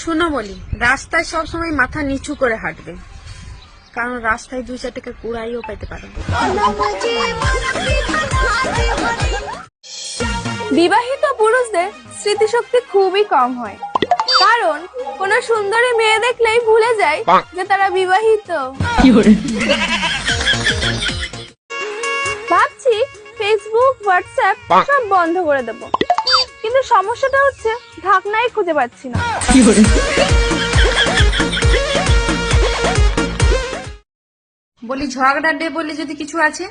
শুনো বলি, রাস্তায় সব সময় মাথা নিচু করে হাঁটবে, কারণ রাস্তায় 2-4 টাকা কুড়াইও পেতে পারো। বিবাহিত পুরুষদের স্মৃতিশক্তি খুবই কম হয়, কারণ কোন সুন্দরী মেয়ে দেখলেই ভুলে যায় যে তারা বিবাহিত। ভাবছি ফেসবুক, হোয়াটসঅ্যাপ সব বন্ধ করে দেব, কিন্তু সমস্যাটা হচ্ছে ঢাকনাই খুঁজে পাচ্ছি না। বলি ঝগড়া ডে বলে যদি কিছু আছে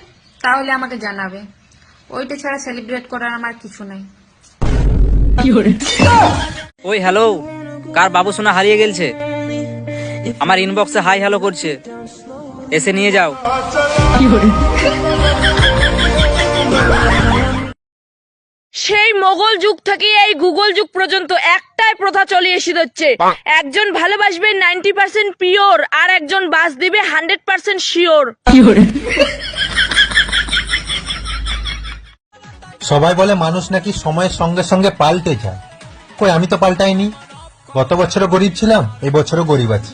তাহলে আমাকে জানাবে, ওইটা ছাড়া সেলিব্রেট করার আমার কিছু নাই। ওই হ্যালো, কার বাবু সোনা হারিয়ে গেছে? আমার ইনবক্সে হাই হ্যালো করছে, এসে নিয়ে যাও। সেই মোগল যুগ থেকে এই গুগল যুগ পর্যন্ত একটাই প্রথা চলে এসে হচ্ছে, একজন ভালোবাসবে 90% পিওর, আর একজন বাস দিবে 100% শিওর। সবাই বলে মানুষ নাকি সময়ের সঙ্গে সঙ্গে পাল্টে যায়, কই আমি তো পাল্টাইনি। গত বছরও গরিব ছিলাম, এই বছরও গরিব আছি।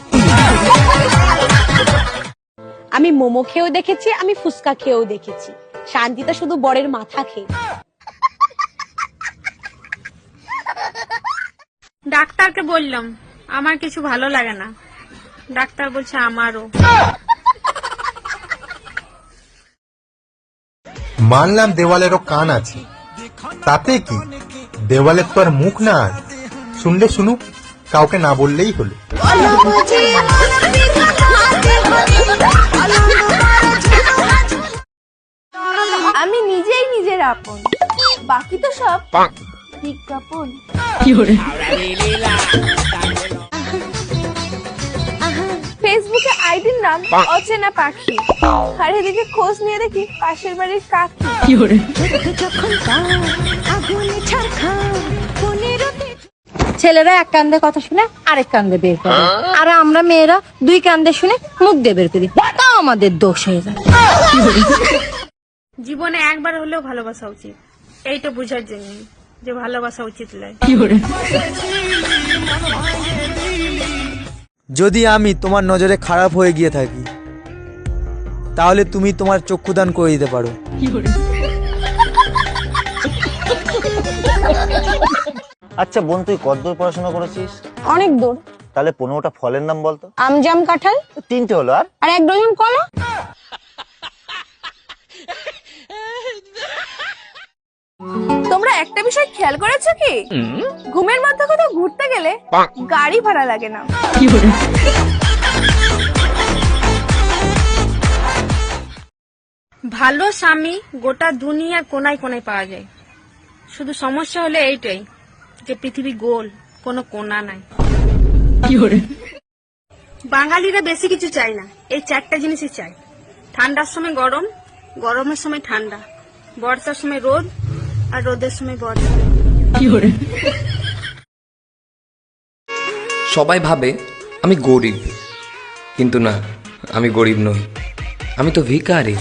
আমি মোমো খেয়েও দেখেছি, আমি ফুচকা খেয়েও দেখেছি, শান্তিটা শুধু বরের মাথা খেয়ে। ডাক্তারকে বললাম আমার কিছু ভালো লাগে না, ডাক্তার বলছে আমারও। মানলাম দেওয়ালেরও কান আছে, তাতে কি, দেওয়ালের তো আর মুখ না, শুনলে শুনুক, কাউকে না বললেই হলো। আমি নিজেই নিজের আপন, বাকি তো সব বিজ্ঞাপন। ফেসবুকে আইডির নাম অচেনা পাখি, আর এদিকে খোঁজ নিয়ে দেখি পাশের বাড়ির কাকি। ছেলেরা এক কান্দে কথা শুনে আরেক কান্দে বের করে, আর আমরা মেয়েরা 2 কান্দে শুনে মুখ দিয়ে বের করি, তাও আমাদের দোষ হয়ে যায়। জীবনে একবার হলেও ভালোবাসা উচিত, এইটা বোঝার জন্য যে ভালোবাসা উচিত নয়। যদি আমি তোমার নজরে খারাপ হয়ে গিয়ে থাকি, তাহলে তুমি তোমার চক্ষুদান করে দিতে পারো। আচ্ছা বোন, তুই কতদূর পড়াশোনা করেছিস? অনেক দূর। তাহলে 15টা ফলের নাম বলতো। আম, জাম, কাঁঠাল। 3টে হলো, আর 1 ডজন কলা। তোমরা একটা বিষয় খেয়াল করেছো কি, ঘুমের মধ্যে কোথাও ঘুরতে গেলে গাড়ি ভাড়া লাগে না। ভালো স্বামী গোটা দুনিয়ার কোনায় কোনায় পাওয়া যায়, শুধু সমস্যা হলে এইটাই যে পৃথিবী গোল, কোনো কোনা নাই। বাঙালিরা বেশি কিছু চায় না, এই 4টা জিনিসই চায়: ঠান্ডার সময় গরম, গরমের সময় ঠান্ডা, বর্ষার সময় রোদ, আর রোদের সময় বর্ষা। সবাই ভাবে আমি গরিব, কিন্তু না, আমি গরিব নই, আমি তো ভিখারি।